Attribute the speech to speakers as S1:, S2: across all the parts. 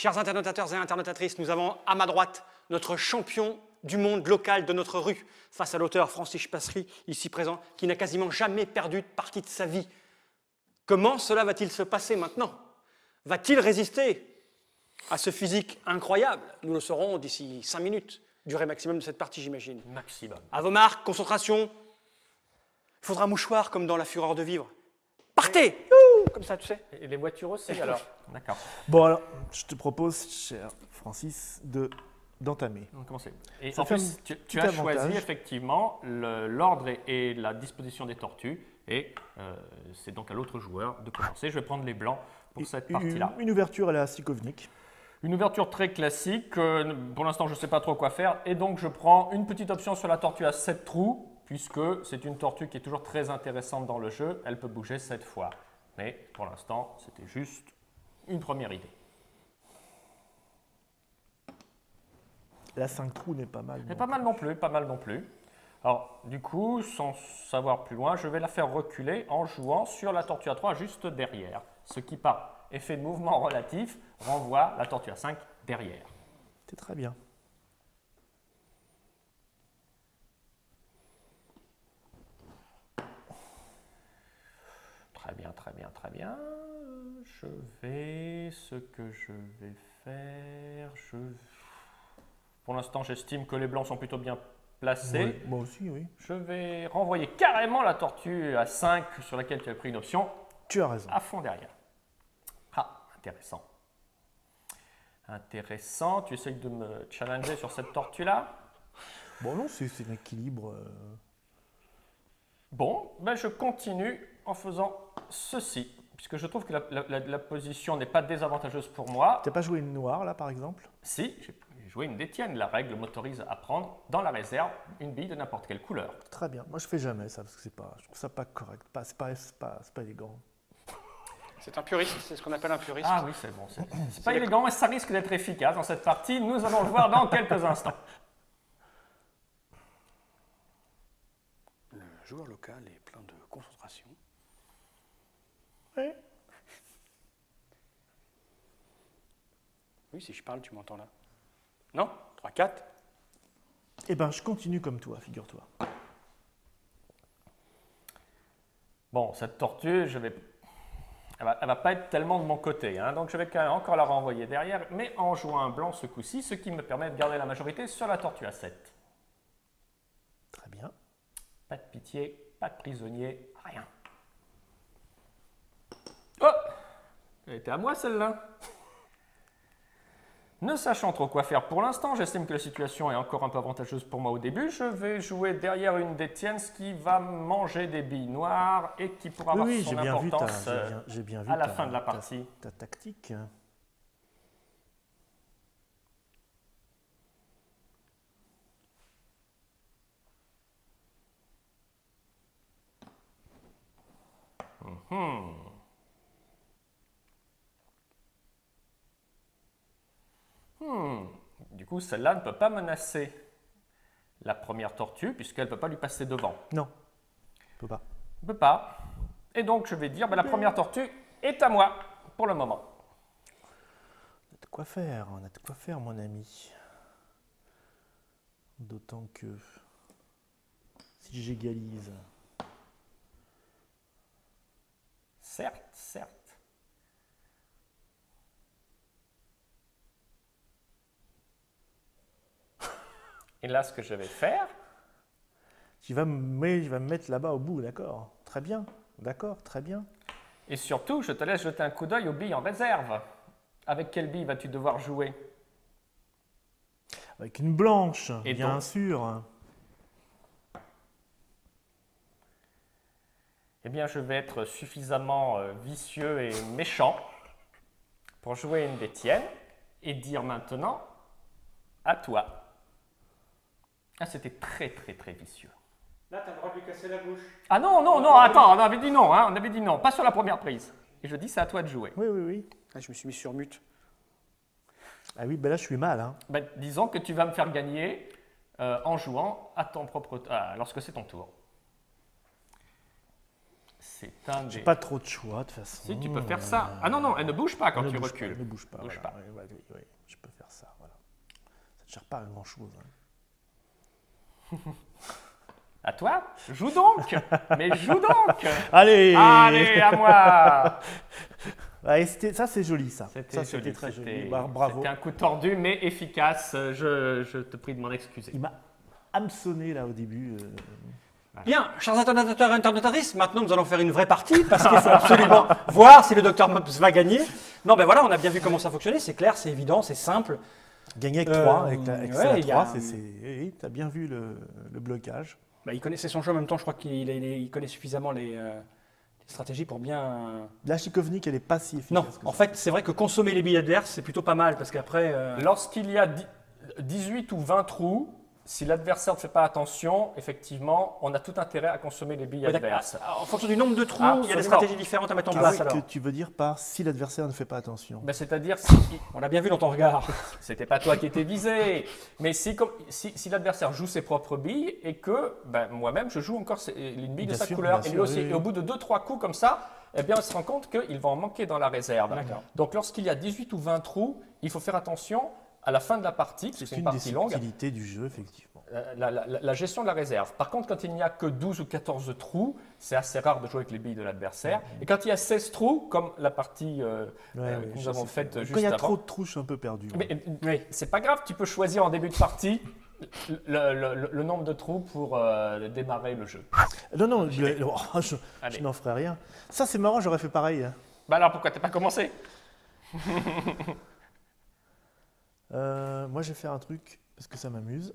S1: Chers internautateurs et internautatrices, nous avons à ma droite notre champion du monde local de notre rue, face à l'auteur Francis Passery, ici présent, qui n'a quasiment jamais perdu de partie de sa vie. Comment cela va-t-il se passer maintenant? Va-t-il résister à ce physique incroyable? Nous le saurons d'ici 5 minutes, durée maximum de cette partie, j'imagine.
S2: Maximum.
S1: À vos marques, concentration. Il faudra un mouchoir comme dans La Fureur de vivre. Partez! Comme ça, tu sais.
S2: Et les voitures aussi, alors? D'accord.
S3: Bon, alors, je te propose, cher Francis, d'entamer.
S2: On va commencer. Et
S3: Ça
S2: en
S3: fait
S2: plus, tu
S3: petit
S2: as
S3: avantage.
S2: choisi effectivement l'ordre et la disposition des tortues. Et c'est donc à l'autre joueur de commencer. Je vais prendre les blancs pour cette partie-là.
S3: Une ouverture à la Sikovnik.
S2: Une ouverture très classique. Pour l'instant, je ne sais pas trop quoi faire. Et donc, je prends une petite option sur la tortue à 7 trous, puisque c'est une tortue qui est toujours très intéressante dans le jeu. Elle peut bouger 7 fois. Mais pour l'instant, c'était juste une première idée.
S3: La 5 trous n'est pas mal.
S2: Mais pas mal non plus, pas mal non plus. Alors, du coup, sans savoir plus loin, je vais la faire reculer en jouant sur la tortue à 3 juste derrière. Ce qui, par effet de mouvement relatif, renvoie la tortue à 5 derrière.
S3: C'est très bien.
S2: Très bien, très bien, très bien. Ce que je vais faire, pour l'instant, j'estime que les blancs sont plutôt bien placés.
S3: Oui, moi aussi, oui.
S2: Je vais renvoyer carrément la tortue à 5 sur laquelle tu as pris une option
S3: Tu as raison.
S2: à fond derrière. Ah, intéressant. Intéressant. Tu essayes de me challenger sur cette tortue-là?
S3: Bon, non, c'est un équilibre.
S2: Bon, ben je continue en faisant ceci, puisque je trouve que la position n'est pas désavantageuse pour moi.
S3: Tu n'as pas joué une noire, là, par exemple?
S2: Si, j'ai joué une détienne. La règle m'autorise à prendre dans la réserve une bille de n'importe quelle couleur.
S3: Très bien. Moi, je fais jamais ça, parce que je trouve ça pas correct. C'est pas élégant.
S1: C'est un puriste, c'est ce qu'on appelle un puriste.
S2: Ah oui, c'est bon. C'est pas élégant, mais ça risque d'être efficace dans cette partie. Nous allons le voir dans quelques instants.
S1: Le joueur local est plein de concentration.
S3: Oui.
S1: Oui, si je parle, tu m'entends là. Non? 3, 4.
S3: Eh ben, je continue comme toi, figure-toi.
S2: Bon, cette tortue, elle va pas être tellement de mon côté, hein, donc je vais quand même encore la renvoyer derrière, mais en jouant un blanc ce coup-ci, ce qui me permet de garder la majorité sur la tortue à 7.
S3: Très bien.
S2: Pas de pitié, pas de prisonnier, rien. Oh! Elle était à moi celle-là. Ne sachant trop quoi faire pour l'instant, j'estime que la situation est encore un peu avantageuse pour moi au début. Je vais jouer derrière une des tiennes, ce qui va manger des billes noires et qui pourra avoir son importance
S3: j'ai bien vu
S2: à la fin de la partie.
S3: Ta tactique.
S2: Du coup, celle-là ne peut pas menacer la première tortue puisqu'elle ne peut pas lui passer devant.
S3: Non, je peux pas.
S2: Elle ne peut pas. Et donc, je vais dire, la première tortue est à moi pour le moment.
S3: On a de quoi faire, mon ami. D'autant que si j'égalise.
S2: Certes, certes. Et là, ce que je vais faire,
S3: Tu vas me mettre là-bas au bout, d'accord? Très bien, d'accord, très bien.
S2: et surtout, je te laisse jeter un coup d'œil aux billes en réserve. Avec quelle bille vas-tu devoir jouer?
S3: Avec une blanche,
S2: Et
S3: bien
S2: donc
S3: sûr.
S2: Eh bien, je vais être suffisamment vicieux et méchant pour jouer une des tiennes et dire maintenant à toi. Ah, c'était très, très, très vicieux.
S1: Là, tu as le droit de lui casser la bouche.
S2: Ah non, non, non, attends, on avait dit non, hein, on avait dit non, pas sur la première prise. Et je dis, c'est à toi de jouer.
S3: Oui, oui, oui.
S1: Ah, je me suis mis sur mute.
S3: Ah oui, ben là, je suis mal. Hein.
S2: Ben, disons que tu vas me faire gagner en jouant à ton propre lorsque c'est ton tour. C'est un
S3: J'ai
S2: des...
S3: pas trop de choix, de toute façon.
S2: Si, tu peux faire ça. Ah non, non, elle ne bouge pas quand
S3: Elle
S2: tu
S3: ne bouge
S2: recules.
S3: pas, elle ne bouge pas.
S2: Bouge
S3: voilà.
S2: pas.
S3: Ouais, je peux faire ça, voilà. Ça ne sert pas à grand-chose. Hein.
S2: À toi? Joue donc! Mais joue donc!
S3: Allez!
S2: Allez, à moi!
S3: Ouais, ça, c'est joli, ça.
S2: C'était
S3: C'était très
S2: c'était-
S3: joli. Bravo.
S2: C'était un coup tordu, mais efficace. Je te prie de m'en excuser.
S3: Il m'a hameçonné, là, au début.
S1: Bien, chers internautes et internautatrices, maintenant nous allons faire une vraie partie parce qu'il faut absolument voir si le Dr Mops va gagner. Non, ben voilà, on a bien vu comment ça fonctionnait, c'est clair, c'est évident, c'est simple.
S3: Gagner avec 3, avec
S1: ouais,
S3: la
S1: il y a
S3: 3, oui, tu as bien vu le blocage.
S1: Bah, il connaissait son jeu en même temps, je crois qu'il connaît suffisamment les stratégies pour bien.
S3: La Chikovnik, elle n'est pas si efficace.
S1: Non,
S3: que
S1: en
S3: ça.
S1: fait, c'est vrai que consommer les billes adverses, c'est plutôt pas mal parce qu'après.
S2: Lorsqu'il y a 18 ou 20 trous, si l'adversaire ne fait pas attention, effectivement, on a tout intérêt à consommer les billes
S1: Ouais, d'accord.
S2: adverses.
S1: En fonction du nombre de trous, il y a des
S2: Absolument.
S1: stratégies différentes à mettre en
S3: Ah
S1: place
S3: oui,
S1: alors.
S3: que tu veux dire par si l'adversaire ne fait pas attention.
S2: Ben, c'est-à-dire, si,
S1: On l'a bien vu dans ton regard.
S2: c'était pas toi qui étais visé, mais si l'adversaire joue ses propres billes et que ben, moi-même je joue encore une bille de
S3: Bien
S2: sa
S3: sûr,
S2: couleur,
S3: bien
S2: et lui
S3: sûr,
S2: aussi,
S3: oui, oui.
S2: et au bout de 2-3 coups comme ça, eh bien, on se rend compte qu'il va en manquer dans la réserve.
S1: D'accord.
S2: Donc lorsqu'il y a 18 ou 20 trous, il faut faire attention à la fin de la partie, parce que
S3: C'est
S2: c'est une
S3: une des
S2: partie longue,
S3: subtilités du jeu, effectivement.
S2: la gestion de la réserve. Par contre, quand il n'y a que 12 ou 14 trous, c'est assez rare de jouer avec les billes de l'adversaire. Et quand il y a 16 trous, comme la partie que nous avons faite juste
S3: Quand il y a
S2: avant,
S3: trop de trous, je suis un peu perdu. moi.
S2: mais c'est pas grave, tu peux choisir en début de partie le nombre de trous pour démarrer le jeu.
S3: Non, je
S2: Allez.
S3: n'en ferai rien. Ça, c'est marrant, j'aurais fait pareil. Hein.
S2: Bah alors pourquoi t'as pas commencé?
S3: Moi, je vais faire un truc parce que ça m'amuse.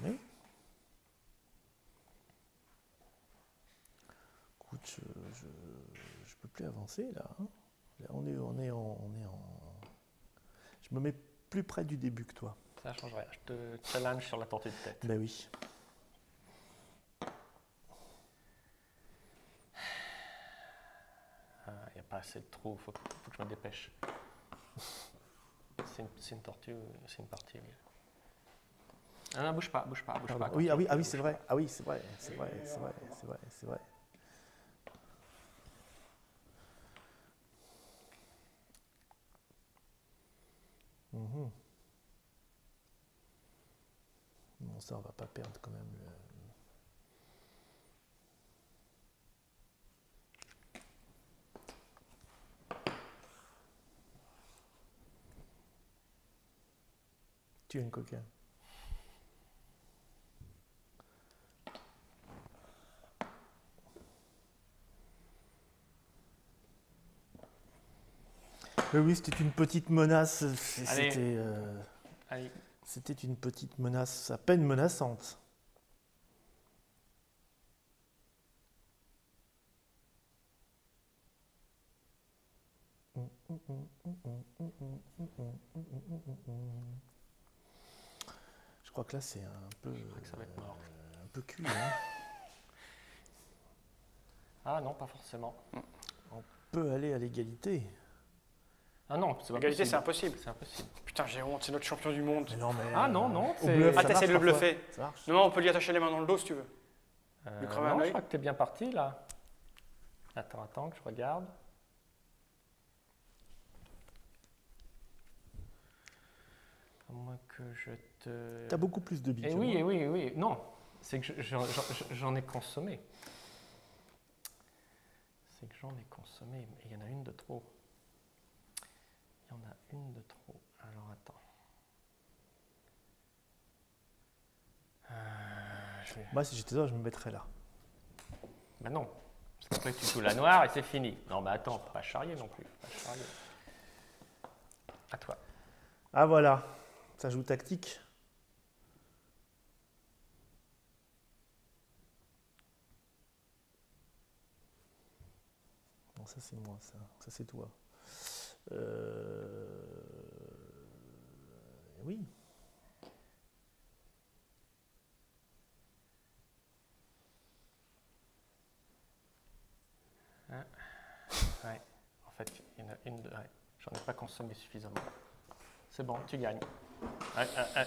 S3: Oui. Écoute, je peux plus avancer là. Hein. Là, on est en. Je me mets plus près du début que toi.
S2: Ça change rien, je te challenge sur la tortue de tête.
S3: Ben oui.
S2: Il n'y a pas assez de trous, faut que je me dépêche. C'est une tortue, c'est une partie. Oui. Ah non, bouge pas.
S3: Oui, c'est vrai. Ah oui, c'est vrai. C'est vrai. Mhm. Bon, ça, on va pas perdre quand même. Tu es une coquin. Oui, c'était une petite menace.
S2: Allez. Allez.
S3: C'était une petite menace à peine menaçante. Je crois que là, c'est un peu.
S2: Je crois que ça va être mort.
S3: Un peu cuit. Hein.
S2: Ah non, pas forcément.
S3: On peut aller à l'égalité.
S2: Ah non, c'est pas
S1: L'égalité,
S2: possible.
S1: c'est impossible.
S2: C'est impossible.
S1: Putain, j'ai honte, c'est notre champion du monde.
S3: Non, mais,
S2: Ah non,
S3: au
S2: c'est-
S3: bluff,
S1: Ah,
S3: ça
S1: t'essaies de le
S3: marche parfois.
S1: bluffer.
S3: Ça marche.
S1: Non, on peut lui attacher les mains dans le dos si tu veux. Lui crever un
S2: Non, je
S1: œil.
S2: crois que t'es bien parti là. Attends que je regarde. À moins que je te...
S3: T'as beaucoup plus de billes.
S2: Eh
S3: que
S2: oui,
S3: moi.
S2: oui. Non, c'est que j'en ai consommé. C'est que j'en ai consommé, mais il y en a une de trop. Il y en a une de trop. Alors attends.
S3: Moi, si j'étais toi, je me mettrais là.
S2: Ben non, parce qu'après tu joues la noire et c'est fini. Non, mais attends, faut pas charrier non plus. Faut pas charrier. À toi.
S3: Ah voilà, ça joue tactique. Non, ça c'est moi, ça c'est toi. Oui.
S2: fait, ouais, j'en ai pas consommé suffisamment. C'est bon, tu gagnes.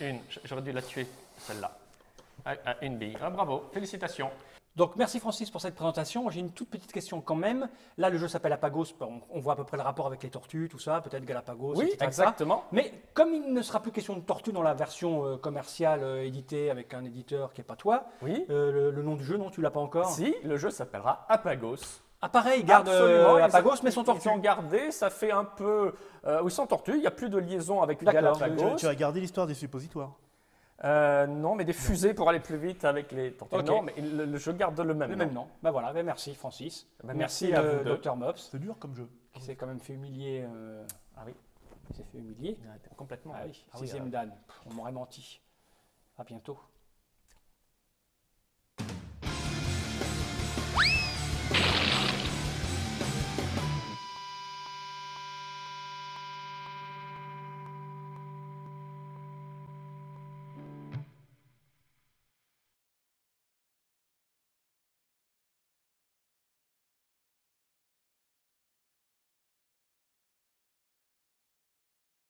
S2: Une, j'aurais dû la tuer, celle-là. Une bille. Ah, bravo, félicitations.
S1: Donc merci Francis pour cette présentation. J'ai une toute petite question quand même. Là, le jeu s'appelle Apagos. On voit à peu près le rapport avec les tortues, tout ça, peut-être Galapagos,
S2: Oui,
S1: etc.
S2: exactement.
S1: Mais comme il ne sera plus question de tortues dans la version commerciale éditée avec un éditeur qui n'est pas toi,
S2: Oui.
S1: le nom du jeu, non, tu l'as pas encore?
S2: Si, le jeu s'appellera Apagos.
S1: Ah pareil, ils gardent
S2: Absolument,
S1: Apagos mais sans tortues.
S2: Ils ont gardé, ça fait un peu... oui, sans tortue, il n'y a plus de liaison avec
S1: D'accord.
S2: Galapagos.
S3: Tu as gardé l'histoire des suppositoires.
S2: Non, mais des fusées pour aller plus vite avec les tortues.
S1: Ok.
S2: Non, mais le jeu garde le même
S1: Le
S2: nom.
S1: même nom. Ben voilà, ben merci Francis.
S2: Ben merci à vous deux.
S1: Dr Mops,
S3: C'est dur comme jeu.
S1: qui s'est quand même fait humilier.
S2: Ah oui,
S1: Il s'est fait humilier.
S2: complètement.
S1: Ah oui,
S2: Ah oui,
S1: 6e Dan. On m'aurait menti. À bientôt.